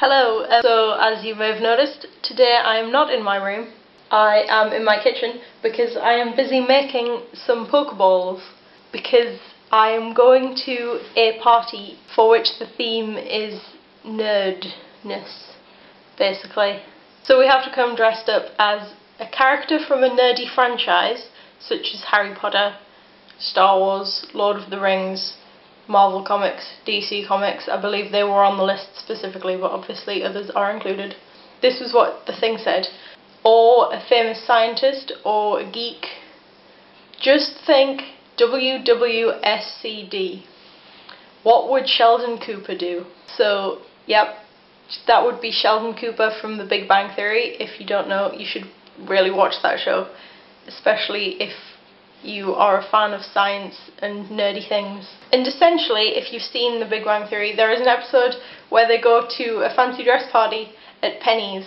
Hello, so as you may have noticed, today I am not in my room. I am in my kitchen because I am busy making some Pokeballs because I am going to a party for which the theme is nerdness, basically. So we have to come dressed up as a character from a nerdy franchise such as Harry Potter, Star Wars, Lord of the Rings, Marvel Comics, DC Comics. I believe they were on the list specifically, but obviously others are included. This was what the thing said. Or a famous scientist or a geek. Just think WWSCD. What would Sheldon Cooper do? So, yep, that would be Sheldon Cooper from The Big Bang Theory. If you don't know, you should really watch that show, especially if you are a fan of science and nerdy things. And essentially, if you've seen The Big Bang Theory, there is an episode where they go to a fancy dress party at Penny's,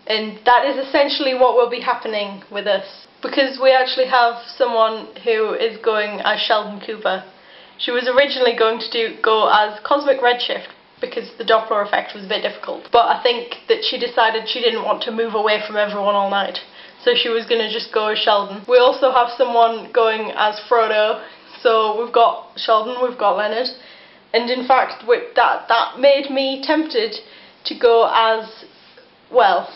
and that is essentially what will be happening with us, because we actually have someone who is going as Sheldon Cooper. She was originally going to go as Cosmic Redshift because the Doppler effect was a bit difficult, but I think that she decided she didn't want to move away from everyone all night, so she was going to just go as Sheldon. We also have someone going as Frodo, so we've got Sheldon, we've got Leonard, and in fact that made me tempted to go as, well,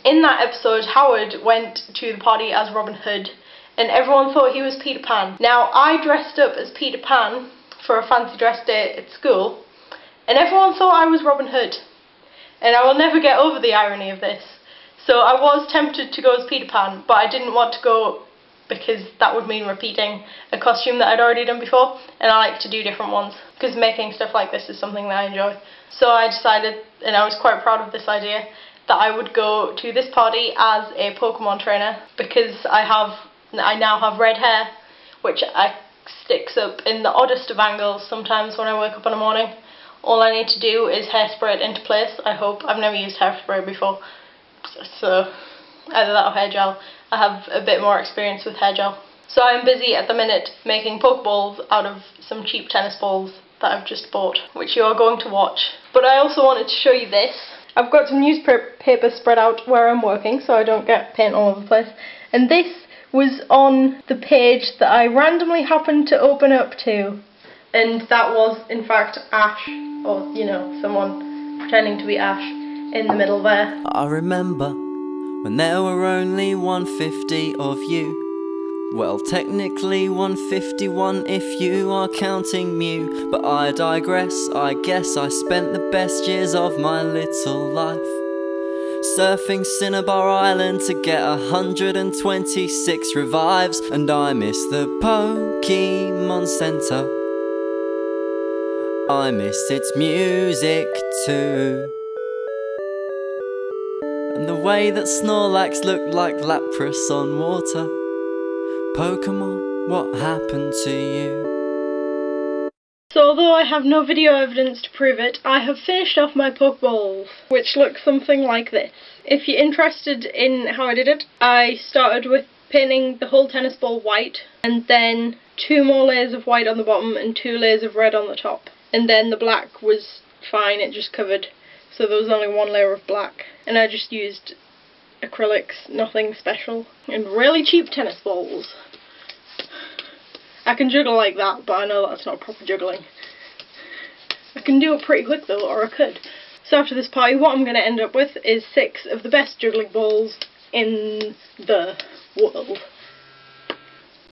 in that episode Howard went to the party as Robin Hood and everyone thought he was Peter Pan. Now I dressed up as Peter Pan for a fancy dress day at school and everyone thought I was Robin Hood, and I will never get over the irony of this. So I was tempted to go as Peter Pan, but I didn't want to go because that would mean repeating a costume that I'd already done before, and I like to do different ones because making stuff like this is something that I enjoy. So I decided, and I was quite proud of this idea, that I would go to this party as a Pokemon trainer because I now have red hair, which sticks up in the oddest of angles sometimes when I wake up in the morning. All I need to do is hairspray it into place, I hope. I've never used hairspray before, so either that or hair gel. I have a bit more experience with hair gel. So I'm busy at the minute making Pokeballs out of some cheap tennis balls that I've just bought, which you are going to watch. But I also wanted to show you this. I've got some newspaper spread out where I'm working so I don't get paint all over the place, and this was on the page that I randomly happened to open up to, and that was in fact Ash, or you know, someone pretending to be Ash in the middle there. I remember when there were only 150 of you. Well, technically 151 if you are counting Mew, but I digress. I guess I spent the best years of my little life surfing Cinnabar Island to get 126 revives, and I miss the Pokémon Center. I miss its music too, and the way that Snorlax looked like Lapras on water. Pokémon, what happened to you? So although I have no video evidence to prove it, I have finished off my Pokeballs, which look something like this. If you're interested in how I did it, I started with painting the whole tennis ball white, and then 2 more layers of white on the bottom and 2 layers of red on the top. And then the black was fine, it just covered, so there was only 1 layer of black. And I just used acrylics, nothing special, and really cheap tennis balls. I can juggle like that, but I know that's not proper juggling. I can do it pretty quick though, or I could. So after this party, what I'm going to end up with is 6 of the best juggling balls in the world.